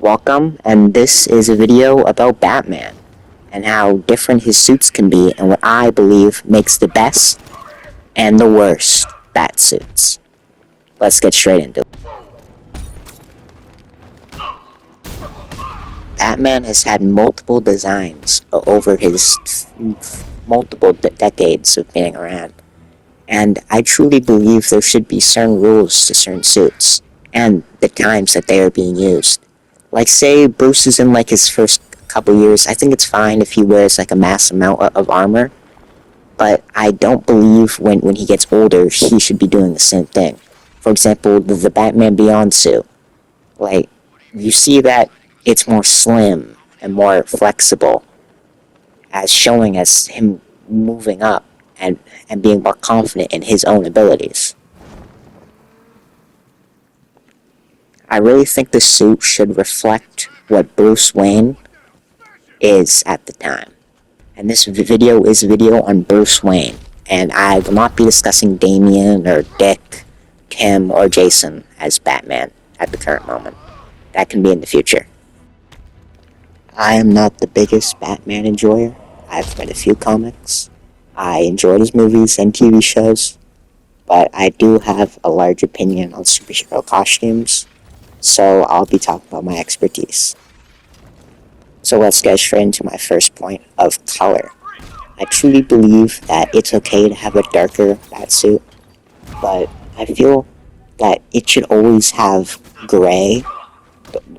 Welcome, and this is a video about Batman and how different his suits can be and what I believe makes the best and the worst bat suits. Let's get straight into it. Batman has had multiple designs over his multiple decades of being around, and I truly believe there should be certain rules to certain suits and the times that they are being used. Like, say Bruce is in his first couple years, I think it's fine if he wears a mass amount of armor, but I don't believe when he gets older he should be doing the same thing. For example, the Batman Beyond suit. You see that it's more slim and more flexible, as showing as him moving up and being more confident in his own abilities. I really think the suit should reflect what Bruce Wayne is at the time. And this video is a video on Bruce Wayne, and I will not be discussing Damian or Dick, Kim, or Jason as Batman at the current moment. That can be in the future. I am not the biggest Batman enjoyer. I've read a few comics. I enjoyed his movies and TV shows, but I do have a large opinion on superhero costumes, so I'll be talking about my expertise. So let's get straight into my first point of color. I truly believe that it's okay to have a darker batsuit, but I feel that it should always have gray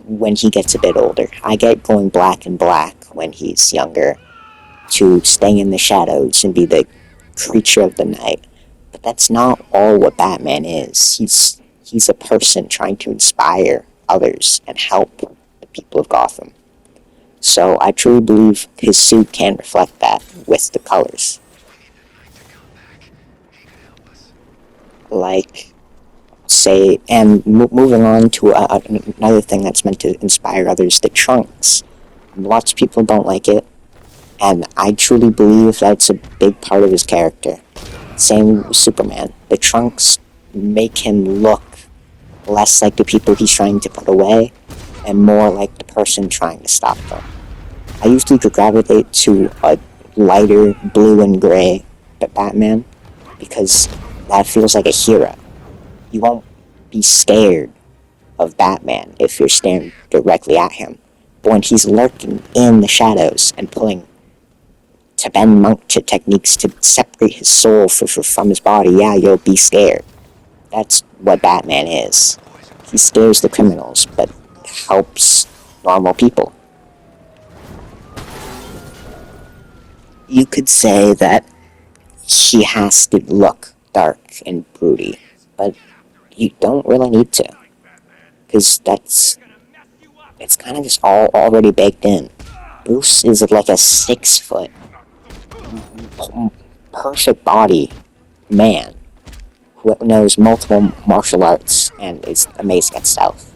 when he gets a bit older. I get going black and black when he's younger to stay in the shadows and be the creature of the night, but that's not all what Batman is. He's a person trying to inspire others and help the people of Gotham. So I truly believe his suit can reflect that with the colors. Moving on to another thing that's meant to inspire others, the trunks. Lots of people don't like it, and I truly believe that's a big part of his character. Same with Superman. The trunks make him look less like the people he's trying to put away, and more like the person trying to stop them. I usually gravitate to a lighter blue and gray Batman, because that feels like a hero. You won't be scared of Batman if you're staring directly at him. But when he's lurking in the shadows and pulling Tibetan monk techniques to separate his soul from his body, yeah, you'll be scared. That's what Batman is. He scares the criminals, but helps normal people. You could say that he has to look dark and broody, but you don't really need to, because it's kind of just all already baked in. Bruce is like a 6-foot, perfect body man who knows multiple martial arts and is amazing at stealth.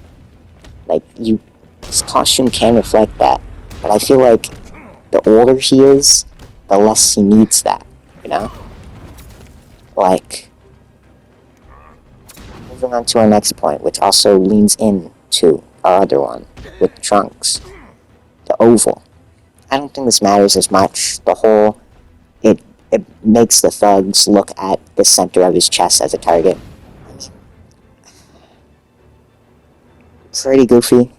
His costume can reflect that, but I feel like the older he is, the less he needs that, you know? Moving on to our next point, which also leans into our other one, with the trunks. The oval. I don't think this matters as much. It makes the thugs look at the center of his chest as a target. Pretty goofy.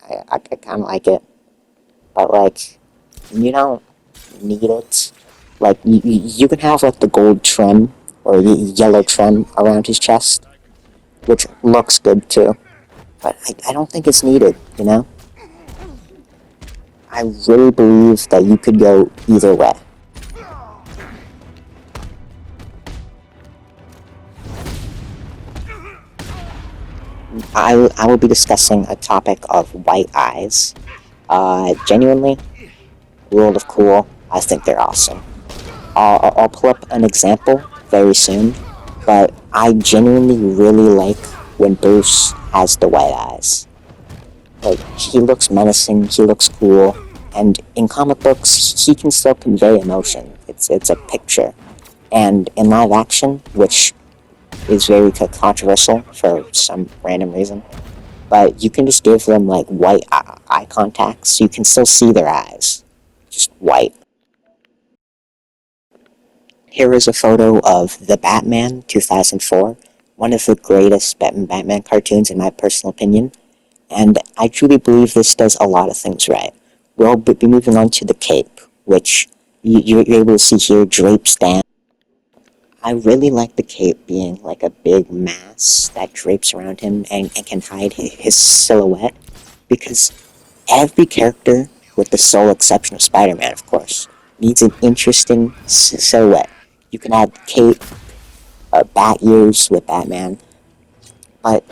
I kind of like it. But, you don't need it. You can have, the gold trim or the yellow trim around his chest, which looks good, too. But I don't think it's needed, you know? I really believe that you could go either way. I will be discussing a topic of white eyes. Genuinely, World of Cool, I think they're awesome. I'll pull up an example very soon, but I genuinely really like when Bruce has the white eyes. He looks menacing, he looks cool, and in comic books, he can still convey emotion. It's a picture. And in live action, which is very controversial for some random reason, but you can just give them like white eye contact so you can still see their eyes. Just white. Here is a photo of The Batman 2004, one of the greatest Batman cartoons in my personal opinion, and I truly believe this does a lot of things right. We'll be moving on to the cape, which you're able to see here drapes down. I really like the cape being like a big mass that drapes around him and can hide his silhouette, because every character, with the sole exception of Spider-Man, of course, needs an interesting silhouette. You can add cape, bat ears with Batman, but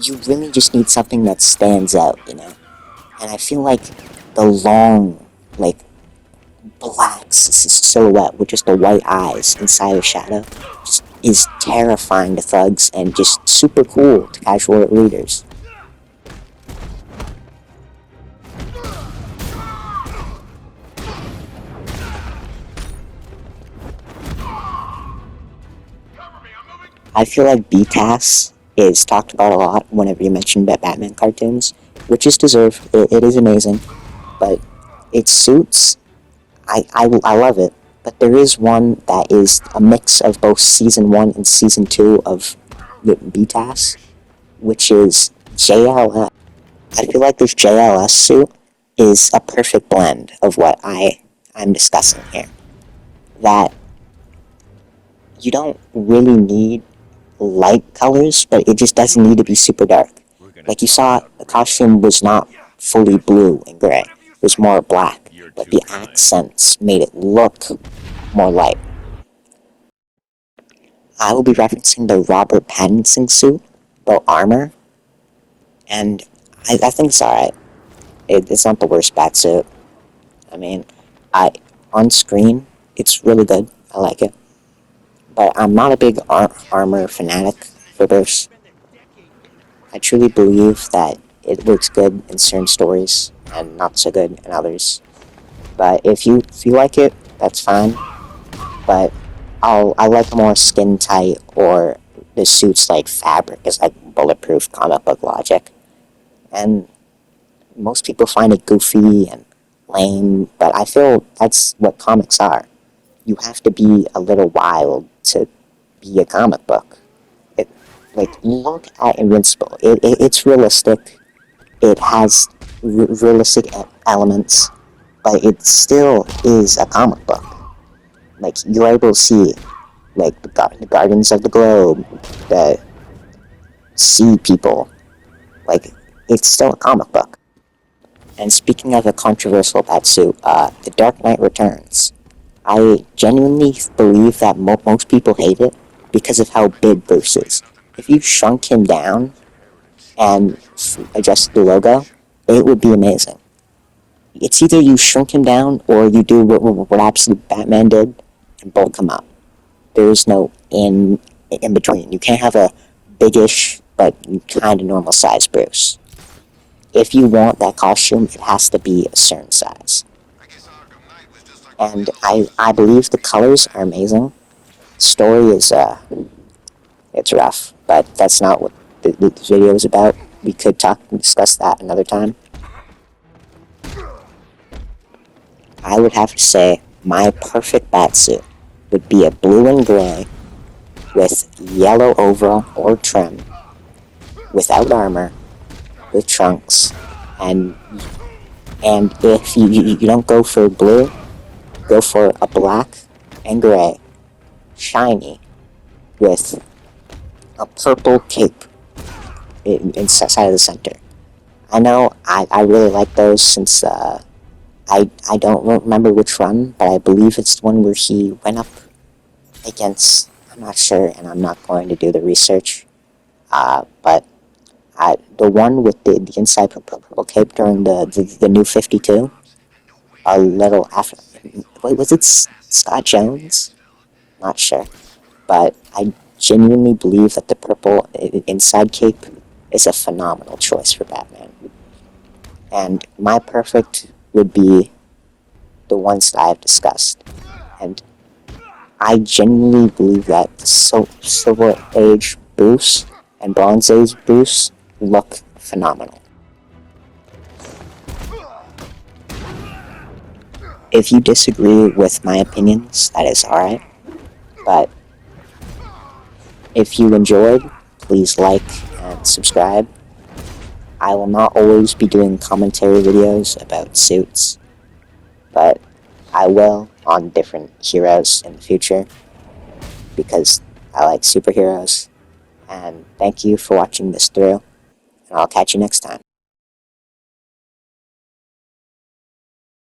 you really just need something that stands out, you know? And I feel like the long, like, black silhouette with just the white eyes inside of shadow just is terrifying to thugs and just super cool to casual readers. I feel like BTAS is talked about a lot whenever you mention Batman cartoons, which is deserved. It is amazing, but its suits, I love it. But there is one that is a mix of both Season 1 and Season 2 of the BTAS, which is JLS. I feel like this JLS suit is a perfect blend of what I'm discussing here. That you don't really need light colors, but it just doesn't need to be super dark. Like you saw, the costume was not fully blue and gray. It was more black, but the accents made it look more light. I will be referencing the Robert Pattinson suit, the armor, and I think it's alright. It's not the worst Batsuit. I mean, on screen, it's really good. I like it. But I'm not a big armor fanatic for Bruce. I truly believe that it looks good in certain stories and not so good in others. But if you like it, that's fine. But I like more skin tight, or the suits like fabric is like bulletproof comic book logic. And most people find it goofy and lame, but I feel that's what comics are. You have to be a little wild to be a comic book. Like, look at Invincible. It's realistic. It has realistic elements, but it still is a comic book. Like, you're able to see, like, the Guardians of the Globe, the sea people. Like, it's still a comic book. And speaking of a controversial Batsuit, The Dark Knight Returns. I genuinely believe that most people hate it because of how big Bruce is. If you shrunk him down and adjusted the logo, it would be amazing. It's either you shrink him down or you do what Absolute Batman did and bulk him up. There is no in between. You can't have a biggish but kind of normal size Bruce. If you want that costume, it has to be a certain size. And I believe the colors are amazing. Story is, it's rough, but that's not what the video is about. We could discuss that another time. I would have to say my perfect Batsuit would be a blue and gray with yellow overall or trim, without armor, with trunks, and if you don't go for blue, go for a black and gray, shiny, with a purple cape inside of the center. I know I really like those since I don't remember which run, but I believe it's the one where he went up against, I'm not sure, and I'm not going to do the research, but the one with the inside purple cape during the New 52, a little after, wait, was it Scott Jones? Not sure, but I genuinely believe that the purple inside cape is a phenomenal choice for Batman. And my perfect would be the ones that I've discussed. And I genuinely believe that Silver Age Bruce and Bronze Age Bruce look phenomenal. If you disagree with my opinions, that is alright, but if you enjoyed, please like and subscribe. I will not always be doing commentary videos about suits, but I will on different heroes in the future, because I like superheroes. And thank you for watching this through, and I'll catch you next time.